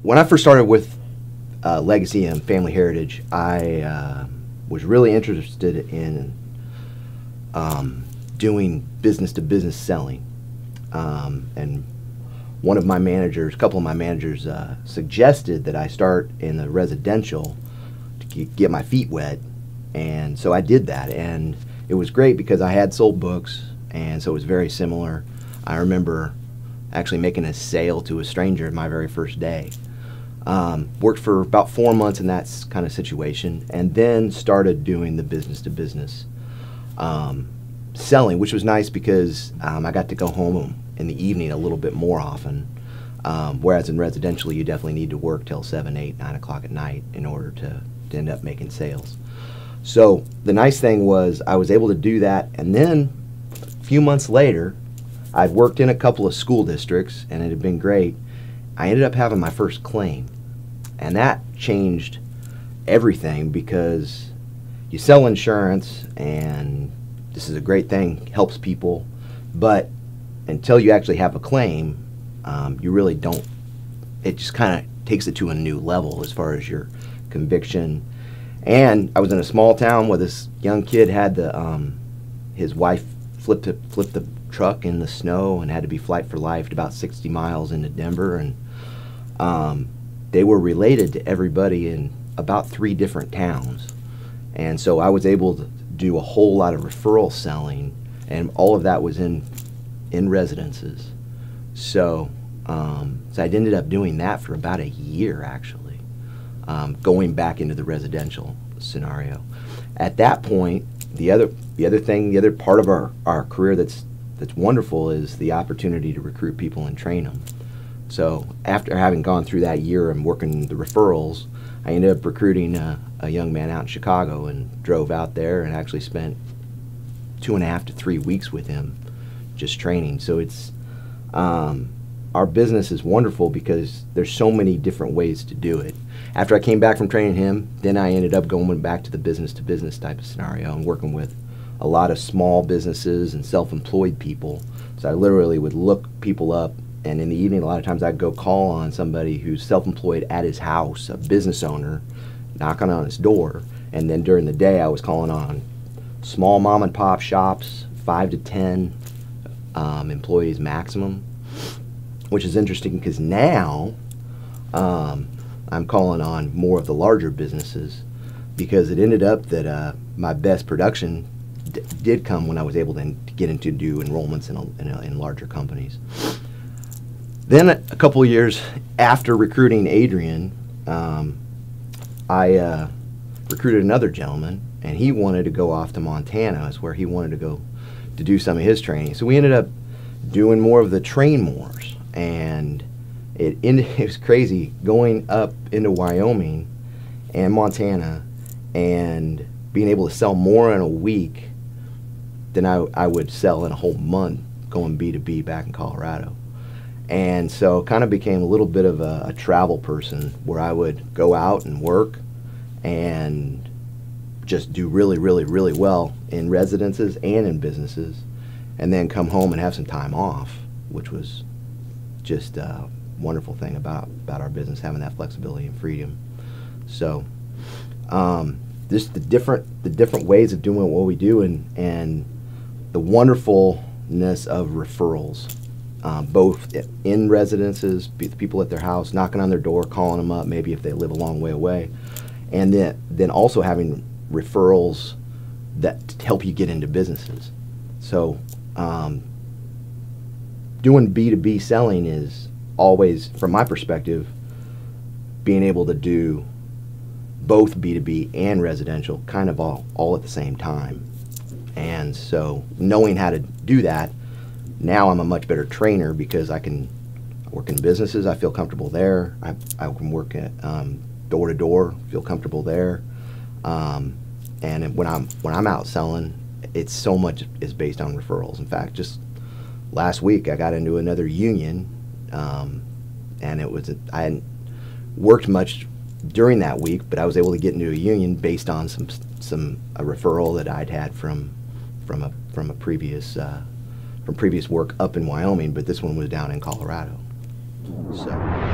when I first started with Legacy and Family Heritage, I was really interested in doing business-to-business selling. And one of my managers, a couple of my managers, suggested that I start in the residential to get my feet wet. And so I did that. And it was great because I had sold books, and so it was very similar. I remember actually making a sale to a stranger my very first day. Worked for about 4 months in that kind of situation, and then started doing the business-to-business selling, which was nice because I got to go home in the evening a little bit more often, whereas in residential you definitely need to work till 7, 8, 9 o'clock at night in order to end up making sales. So the nice thing was I was able to do that, and then a few months later I'd worked in a couple of school districts and it had been great. I ended up having my first claim, and that changed everything because you sell insurance and this is a great thing, helps people, but until you actually have a claim, you really don't. It just kind of takes it to a new level as far as your conviction. And I was in a small town where this young kid had his wife flipped the truck in the snow and had to be flight for life at about 60 miles into Denver, and they were related to everybody in about 3 different towns. And so I was able to do a whole lot of referral selling, and all of that was in residences. So I ended up doing that for about a year, actually, going back into the residential scenario. At that point, the other part of our career that's wonderful is the opportunity to recruit people and train them. So after having gone through that year and working the referrals, I ended up recruiting a young man out in Chicago and drove out there and actually spent 2.5 to 3 weeks with him just training. So it's our business is wonderful because there's so many different ways to do it. After I came back from training him, then I ended up going back to the business-to-business type of scenario and working with a lot of small businesses and self-employed people. So I literally would look people up, and in the evening a lot of times I'd go call on somebody who's self-employed at his house, a business owner, knocking on his door, and then during the day I was calling on small mom and pop shops, 5 to 10 employees maximum, which is interesting because now I'm calling on more of the larger businesses, because it ended up that my best production did come when I was able to get into do enrollments in larger companies. Then a couple of years after recruiting Adrian, I recruited another gentleman, and he wanted to go off to Montana. That's where he wanted to go to do some of his training. So we ended up doing more of the train mores, and it was crazy going up into Wyoming and Montana and being able to sell more in a week than I would sell in a whole month going B2B back in Colorado. And so kind of became a little bit of a travel person, where I would go out and work and just do really, really, really well in residences and in businesses, and then come home and have some time off, which was just a wonderful thing about our business, having that flexibility and freedom. So just the different ways of doing what we do, and the wonderfulness of referrals, both in residences, people at their house, knocking on their door, calling them up, maybe if they live a long way away, and then also having referrals that help you get into businesses. So doing B2B selling is always, from my perspective, being able to do both B2B and residential kind of all at the same time. And so knowing how to do that, now I'm a much better trainer because I can work in businesses. I feel comfortable there. I can work at door to door, feel comfortable there. And when I'm out selling, it's so much is based on referrals. In fact, just last week I got into another union, and I hadn't worked much during that week, but I was able to get into a union based on a referral that I'd had from previous work up in Wyoming, but this one was down in Colorado. So.